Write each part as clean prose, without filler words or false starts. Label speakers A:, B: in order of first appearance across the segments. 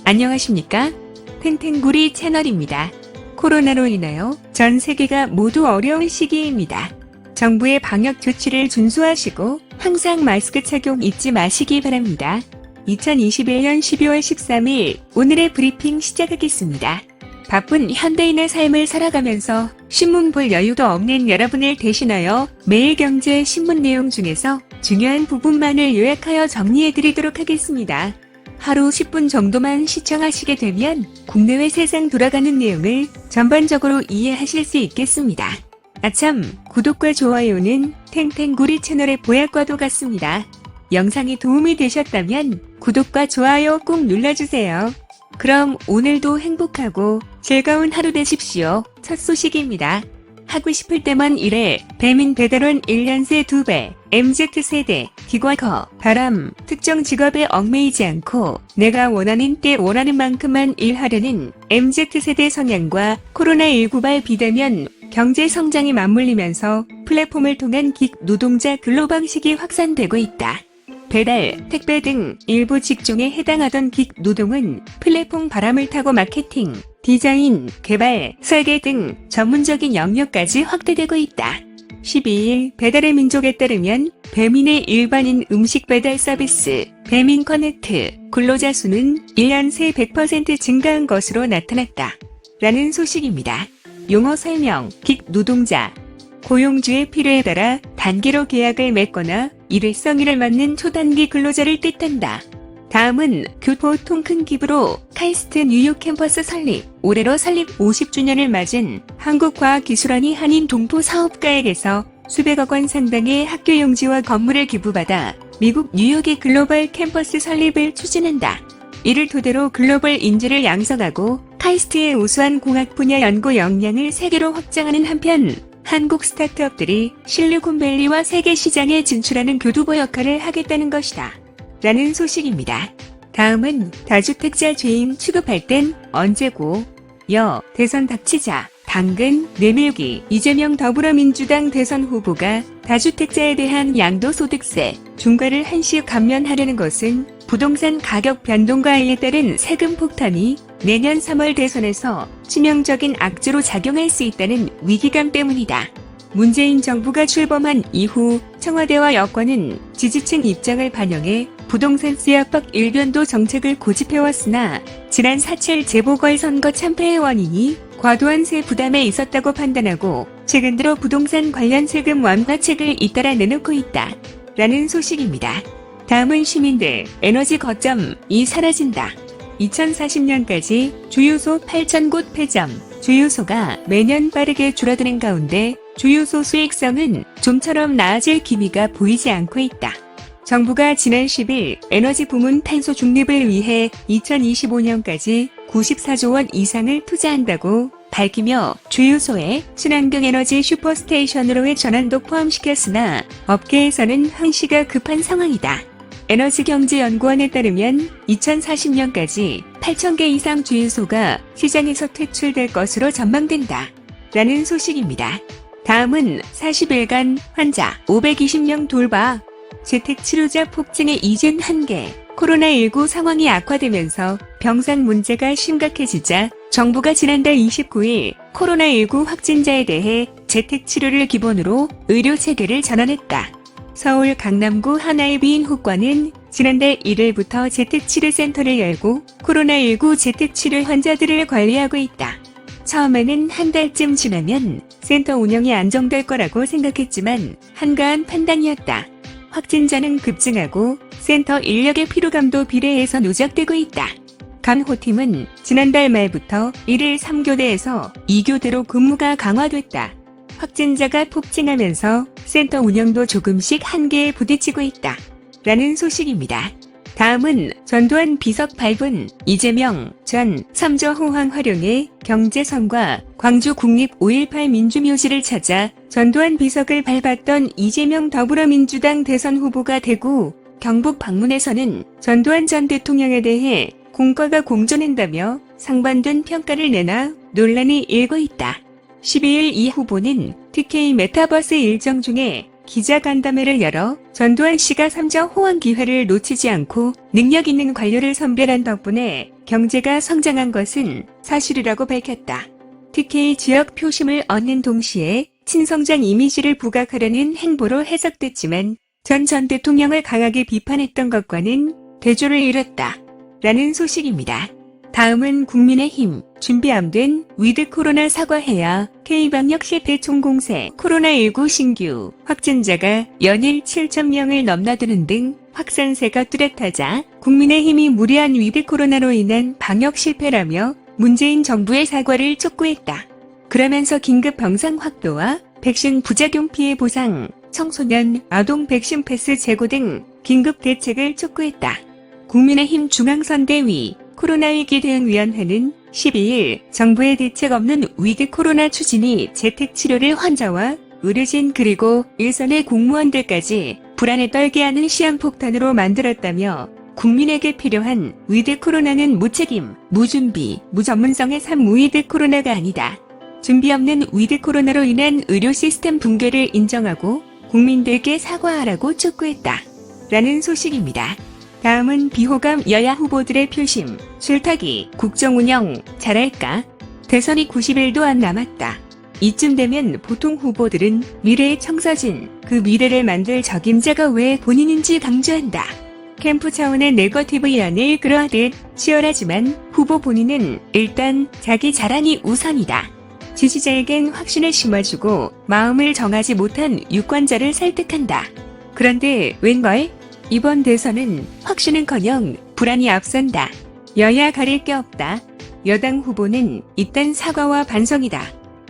A: 안녕하십니까? 탱탱구리 채널입니다. 코로나로 인하여 전 세계가 모두 어려운 시기입니다. 정부의 방역 조치를 준수하시고 항상 마스크 착용 잊지 마시기 바랍니다. 2021년 12월 13일 오늘의 브리핑 시작하겠습니다. 바쁜 현대인의 삶을 살아가면서 신문 볼 여유도 없는 여러분을 대신하여 매일경제 신문 내용 중에서 중요한 부분만을 요약하여 정리해드리도록 하겠습니다. 하루 10분 정도만 시청하시게 되면 국내외 세상 돌아가는 내용을 전반적으로 이해하실 수 있겠습니다. 아참, 구독과 좋아요는 탱탱구리 채널의 보약과도 같습니다. 영상이 도움이 되셨다면 구독과 좋아요 꼭 눌러주세요. 그럼 오늘도 행복하고 즐거운 하루 되십시오. 첫 소식입니다. 하고 싶을 때만 일해. 배민 배달원 1년 새 2배. MZ세대, 기과거, 바람, 특정 직업에 얽매이지 않고 내가 원하는 때 원하는 만큼만 일하려는 MZ세대 성향과 코로나19발 비대면 경제 성장이 맞물리면서 플랫폼을 통한 긱 노동자 근로 방식이 확산되고 있다. 배달, 택배 등 일부 직종에 해당하던 긱 노동은 플랫폼 바람을 타고 마케팅, 디자인, 개발, 설계 등 전문적인 영역까지 확대되고 있다. 12일 배달의 민족에 따르면 배민의 일반인 음식 배달 서비스 배민 커넥트 근로자 수는 1년 새 100% 증가한 것으로 나타났다. 라는 소식입니다. 용어 설명, 긱 노동자. 고용주의 필요에 따라 단기로 계약을 맺거나 일회성일을 맞는 초단기 근로자를 뜻한다. 다음은 교포 통큰 기부로 카이스트 뉴욕 캠퍼스 설립. 올해로 설립 50주년을 맞은 한국과학기술원이 한인 동포 사업가에게서 수백억 원 상당의 학교 용지와 건물을 기부받아 미국 뉴욕의 글로벌 캠퍼스 설립을 추진한다. 이를 토대로 글로벌 인재를 양성하고 카이스트의 우수한 공학 분야 연구 역량을 세계로 확장하는 한편 한국 스타트업들이 실리콘밸리와 세계 시장에 진출하는 교두보 역할을 하겠다는 것이다. 라는 소식입니다. 다음은 다주택자 죄인 취급할 땐 언제고? 대선 닥치자. 당근, 내밀기. 이재명 더불어민주당 대선 후보가 다주택자에 대한 양도소득세, 중과를 한씩 감면하려는 것은 부동산 가격 변동과에 따른 세금 폭탄이 내년 3월 대선에서 치명적인 악재로 작용할 수 있다는 위기감 때문이다. 문재인 정부가 출범한 이후 청와대와 여권은 지지층 입장을 반영해 부동산세 압박 일변도 정책을 고집해왔으나 지난 4.7 재보궐선거 참패의 원인이 과도한 세 부담에 있었다고 판단하고 최근 들어 부동산 관련 세금 완화책을 잇따라 내놓고 있다. 라는 소식입니다. 다음은 시민들, 에너지 거점이 사라진다. 2040년까지 주유소 8,000곳 폐점. 주유소가 매년 빠르게 줄어드는 가운데 주유소 수익성은 좀처럼 나아질 기미가 보이지 않고 있다. 정부가 지난 10일 에너지 부문 탄소 중립을 위해 2025년까지 94조 원 이상을 투자한다고 밝히며 주유소에 친환경 에너지 슈퍼스테이션으로의 전환도 포함시켰으나 업계에서는 항시가 급한 상황이다. 에너지경제연구원에 따르면 2040년까지 8,000개 이상 주유소가 시장에서 퇴출될 것으로 전망된다. 라는 소식입니다. 다음은 40일간 환자 520명 돌봐. 재택치료자 폭증의 이젠 한계. 코로나19 상황이 악화되면서 병상 문제가 심각해지자 정부가 지난달 29일 코로나19 확진자에 대해 재택치료를 기본으로 의료체계를 전환했다. 서울 강남구 하나의비인후과는 지난달 1일부터 재택치료센터를 열고 코로나19 재택치료 환자들을 관리하고 있다. 처음에는 한 달쯤 지나면 센터 운영이 안정될 거라고 생각했지만 한가한 판단이었다. 확진자는 급증하고 센터 인력의 피로감도 비례해서 누적되고 있다. 간호팀은 지난달 말부터 1일 3교대에서 2교대로 근무가 강화됐다. 확진자가 폭증하면서 센터 운영도 조금씩 한계에 부딪히고 있다. 라는 소식입니다. 다음은 전두환 비석 발분. 이재명 전 3조 호황 활용해 경제선과 광주 국립 5.18 민주묘지를 찾아 전두환 비석을 밟았던 이재명 더불어민주당 대선 후보가 대구, 경북 방문에서는 전두환 전 대통령에 대해 공과가 공존한다며 상반된 평가를 내나 논란이 일고 있다. 12일 이 후보는 TK 메타버스 일정 중에 기자간담회를 열어 전두환 씨가 3자 호황 기회를 놓치지 않고 능력 있는 관료를 선별한 덕분에 경제가 성장한 것은 사실이라고 밝혔다. TK 지역 표심을 얻는 동시에 친성장 이미지를 부각하려는 행보로 해석됐지만 전 대통령을 강하게 비판했던 것과는 대조를 이뤘다. 라는 소식입니다. 다음은 국민의힘 준비 안 된 위드 코로나 사과해야 K방역 실패 총공세 코로나19 신규 확진자가 연일 7,000명을 넘나드는 등 확산세가 뚜렷하자 국민의힘이 무리한 위드 코로나로 인한 방역 실패라며 문재인 정부의 사과를 촉구했다. 그러면서 긴급 병상 확보와 백신 부작용 피해 보상, 청소년, 아동 백신 패스 제고 등 긴급 대책을 촉구했다. 국민의힘 중앙선대위 코로나19 대응위원회는 12일 정부의 대책 없는 위드 코로나 추진이 재택치료를 환자와 의료진 그리고 일선의 공무원들까지 불안에 떨게 하는 시한폭탄으로 만들었다며 국민에게 필요한 위드 코로나는 무책임, 무준비, 무전문성의 위드 코로나가 아니다. 준비 없는 위드 코로나로 인한 의료 시스템 붕괴를 인정하고 국민들께 사과하라고 촉구했다. 라는 소식입니다. 다음은 비호감 여야 후보들의 표심, 줄타기, 국정운영 잘할까? 대선이 90일도 안 남았다. 이쯤 되면 보통 후보들은 미래의 청사진, 그 미래를 만들 적임자가 왜 본인인지 강조한다. 캠프 차원의 네거티브 연을 끌어하듯 치열하지만 후보 본인은 일단 자기 자랑이 우선이다. 지지자에겐 확신을 심어주고 마음을 정하지 못한 유권자를 설득한다. 그런데 웬걸? 이번 대선은 확신은커녕 불안이 앞선다. 여야 가릴 게 없다. 여당 후보는 일단 사과와 반성이다.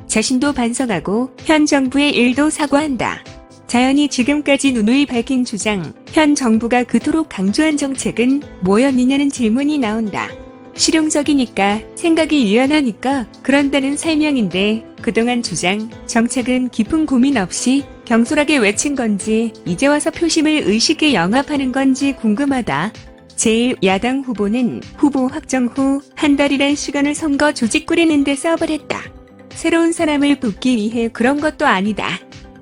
A: 자신도 반성하고 현 정부의 일도 사과한다. 자연히 지금까지 누누이 밝힌 주장, 현 정부가 그토록 강조한 정책은 뭐였느냐는 질문이 나온다. 실용적이니까, 생각이 유연하니까 그런다는 설명인데 그동안 주장, 정책은 깊은 고민 없이 경솔하게 외친 건지 이제 와서 표심을 의식에 영합하는 건지 궁금하다. 제1야당 후보는 후보 확정 후 한 달이란 시간을 선거 조직 꾸리는 데 써버렸다. 새로운 사람을 뽑기 위해 그런 것도 아니다.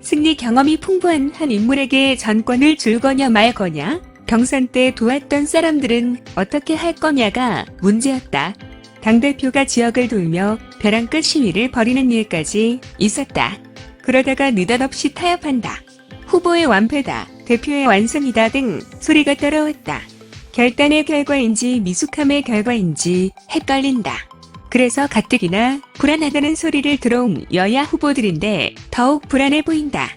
A: 승리 경험이 풍부한 한 인물에게 전권을 줄 거냐 말 거냐? 경선 때 도왔던 사람들은 어떻게 할 거냐가 문제였다. 당대표가 지역을 돌며 벼랑 끝 시위를 벌이는 일까지 있었다. 그러다가 느닷없이 타협한다. 후보의 완패다, 대표의 완성이다 등 소리가 따라왔다. 결단의 결과인지 미숙함의 결과인지 헷갈린다. 그래서 가뜩이나 불안하다는 소리를 들어온 여야 후보들인데 더욱 불안해 보인다.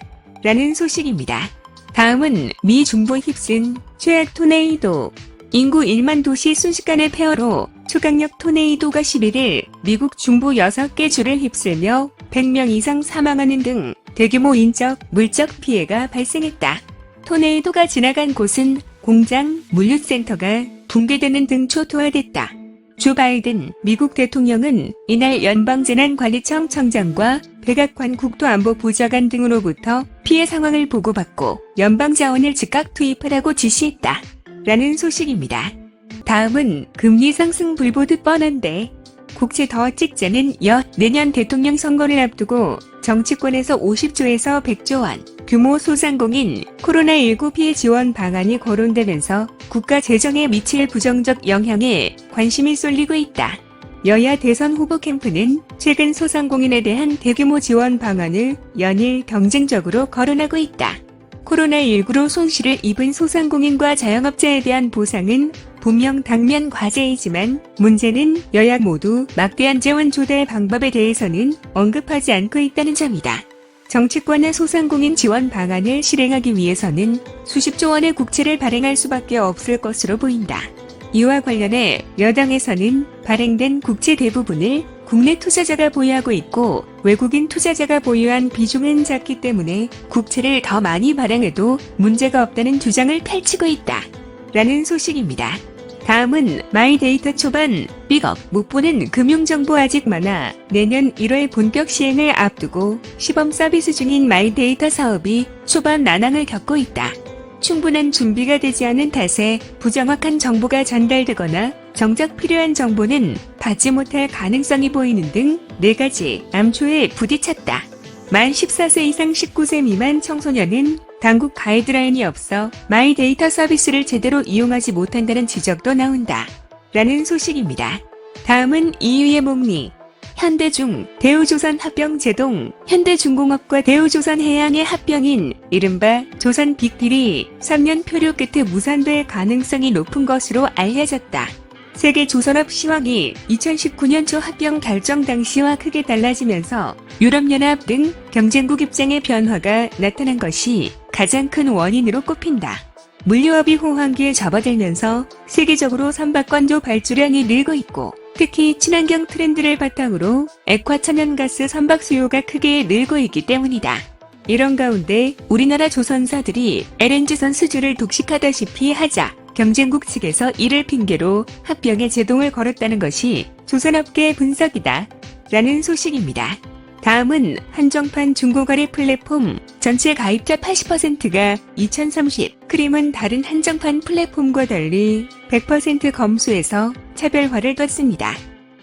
A: 라는 소식입니다. 다음은 미 중부 휩쓴 최악 토네이도. 인구 1만 도시 순식간의 폐허로 초강력 토네이도가 11일 미국 중부 6개 주를 휩쓸며 100명 이상 사망하는 등 대규모 인적, 물적 피해가 발생했다. 토네이도가 지나간 곳은 공장, 물류센터가 붕괴되는 등 초토화됐다. 조 바이든 미국 대통령은 이날 연방재난관리청 청장과 백악관 국토안보부장관 등으로부터 피해 상황을 보고받고 연방자원을 즉각 투입하라고 지시했다. 라는 소식입니다. 다음은 금리 상승 불보듯 뻔한데 국채 더 찍자는 내년 대통령 선거를 앞두고 정치권에서 50조에서 100조 원 규모 소상공인 코로나19 피해 지원 방안이 거론되면서 국가 재정에 미칠 부정적 영향에 관심이 쏠리고 있다. 여야 대선 후보 캠프는 최근 소상공인에 대한 대규모 지원 방안을 연일 경쟁적으로 거론하고 있다. 코로나19로 손실을 입은 소상공인과 자영업자에 대한 보상은 분명 당면 과제이지만 문제는 여야 모두 막대한 재원 조달 방법에 대해서는 언급하지 않고 있다는 점이다. 정치권의 소상공인 지원 방안을 실행하기 위해서는 수십조 원의 국채를 발행할 수밖에 없을 것으로 보인다. 이와 관련해 여당에서는 발행된 국채 대부분을 국내 투자자가 보유하고 있고 외국인 투자자가 보유한 비중은 작기 때문에 국채를 더 많이 발행해도 문제가 없다는 주장을 펼치고 있다. 라는 소식입니다. 다음은 마이데이터 초반 삐걱 못 보는 금융정보 아직 많아. 내년 1월 본격 시행을 앞두고 시범 서비스 중인 마이데이터 사업이 초반 난항을 겪고 있다. 충분한 준비가 되지 않은 탓에 부정확한 정보가 전달되거나 정작 필요한 정보는 받지 못할 가능성이 보이는 등 4가지 암초에 부딪혔다. 만 14세 이상 19세 미만 청소년은 당국 가이드라인이 없어 마이데이터 서비스를 제대로 이용하지 못한다는 지적도 나온다. 라는 소식입니다. 다음은 2위의 목리. 현대중, 대우조선합병제동, 현대중공업과 대우조선해양의 합병인 이른바 조선 빅딜이 3년 표류 끝에 무산될 가능성이 높은 것으로 알려졌다. 세계 조선업 시황이 2019년 초 합병 결정 당시와 크게 달라지면서 유럽연합 등 경쟁국 입장의 변화가 나타난 것이 가장 큰 원인으로 꼽힌다. 물류업이 호황기에 접어들면서 세계적으로 선박건조 발주량이 늘고 있고 특히 친환경 트렌드를 바탕으로 액화천연가스 선박 수요가 크게 늘고 있기 때문이다. 이런 가운데 우리나라 조선사들이 LNG선 수주를 독식하다시피 하자 경쟁국 측에서 이를 핑계로 합병에 제동을 걸었다는 것이 조선업계 분석이다. 라는 소식입니다. 다음은 한정판 중고거래 플랫폼 전체 가입자 80%가 2030 크림은 다른 한정판 플랫폼과 달리 100% 검수에서 차별화를 뒀습니다.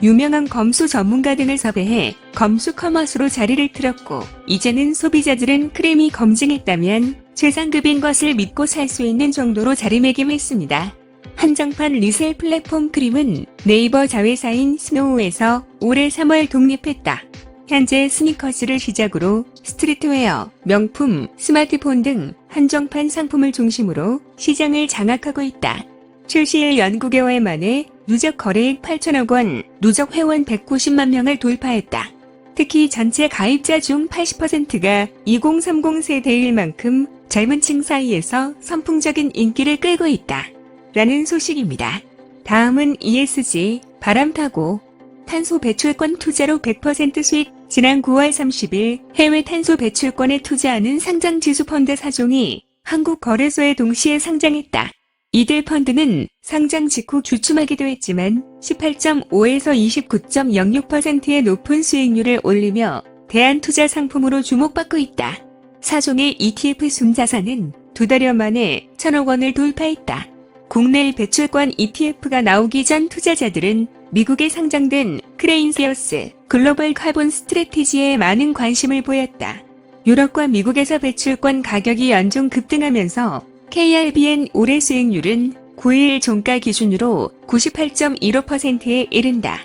A: 유명한 검수 전문가 등을 섭외해 검수 커머스로 자리를 틀었고 이제는 소비자들은 크림이 검증했다면 최상급인 것을 믿고 살 수 있는 정도로 자리매김했습니다. 한정판 리셀 플랫폼 크림은 네이버 자회사인 스노우에서 올해 3월 독립했다. 현재 스니커즈를 시작으로 스트리트웨어, 명품, 스마트폰 등 한정판 상품을 중심으로 시장을 장악하고 있다. 출시 1년 9개월 만에 누적 거래액 8천억 원, 누적 회원 190만 명을 돌파했다. 특히 전체 가입자 중 80%가 2030 세대일 만큼 젊은 층 사이에서 선풍적인 인기를 끌고 있다. 라는 소식입니다. 다음은 ESG, 바람타고 탄소 배출권 투자로 100% 수익. 지난 9월 30일 해외 탄소 배출권에 투자하는 상장지수펀드 4종이 한국거래소에 동시에 상장했다. 이들 펀드는 상장 직후 주춤하기도 했지만 18.5에서 29.06%의 높은 수익률을 올리며 대안투자 상품으로 주목받고 있다. 4종의 ETF 순자산은 2달여 만에 1,000억 원을 돌파했다. 국내 배출권 ETF가 나오기 전 투자자들은 미국에 상장된 크레인세어스 글로벌 카본 스트래티지에 많은 관심을 보였다. 유럽과 미국에서 배출권 가격이 연중 급등하면서 KRBN 올해 수익률은 9일 종가 기준으로 98.15%에 이른다.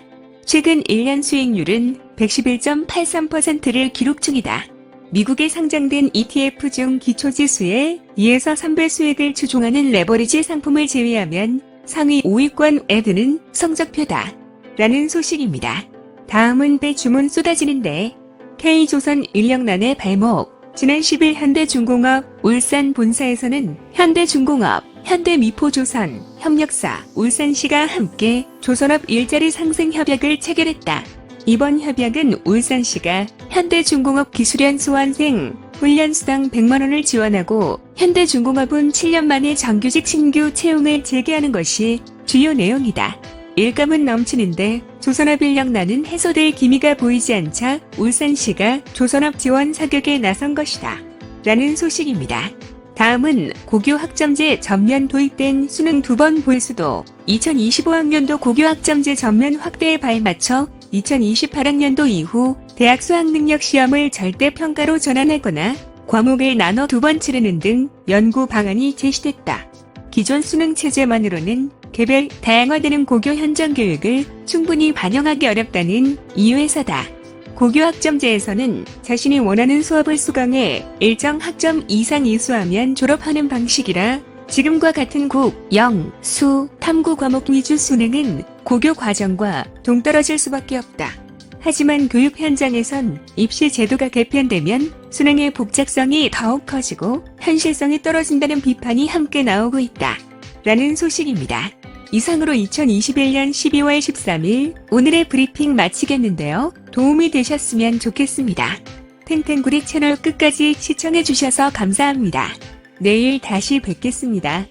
A: 최근 1년 수익률은 111.83%를 기록 중이다. 미국에 상장된 ETF 중 기초지수의 2에서 3배 수익을 추종하는 레버리지 상품을 제외하면 상위 5위권 애드는 성적표다. 라는 소식입니다. 다음은 배 주문 쏟아지는데 K조선 인력난의 발목. 지난 10일 현대중공업 울산 본사에서는 현대중공업, 현대미포조선, 협력사, 울산시가 함께 조선업 일자리 상승 협약을 체결했다. 이번 협약은 울산시가 현대중공업 기술연 수원생 훈련수당 100만 원을 지원하고 현대중공업은 7년 만에 정규직 신규 채용을 재개하는 것이 주요 내용이다. 일감은 넘치는데 조선업 인력난은 해소될 기미가 보이지 않자 울산시가 조선업 지원 사격에 나선 것이다. 라는 소식입니다. 다음은 고교 학점제 전면 도입된 수능 2번 볼수도 2025학년도 고교 학점제 전면 확대에 발맞춰 2028학년도 이후 대학 수학능력 시험을 절대평가로 전환하거나 과목을 나눠 2번 치르는 등 연구 방안이 제시됐다. 기존 수능 체제만으로는 개별 다양화되는 고교 현장 교육을 충분히 반영하기 어렵다는 이유에서다. 고교 학점제에서는 자신이 원하는 수업을 수강해 일정 학점 이상 이수하면 졸업하는 방식이라 지금과 같은 국, 영, 수, 탐구 과목 위주 수능은 고교 과정과 동떨어질 수밖에 없다. 하지만 교육 현장에선 입시 제도가 개편되면 수능의 복잡성이 더욱 커지고 현실성이 떨어진다는 비판이 함께 나오고 있다. 라는 소식입니다. 이상으로 2021년 12월 13일 오늘의 브리핑 마치겠는데요. 도움이 되셨으면 좋겠습니다. 탱탱구리 채널 끝까지 시청해주셔서 감사합니다. 내일 다시 뵙겠습니다.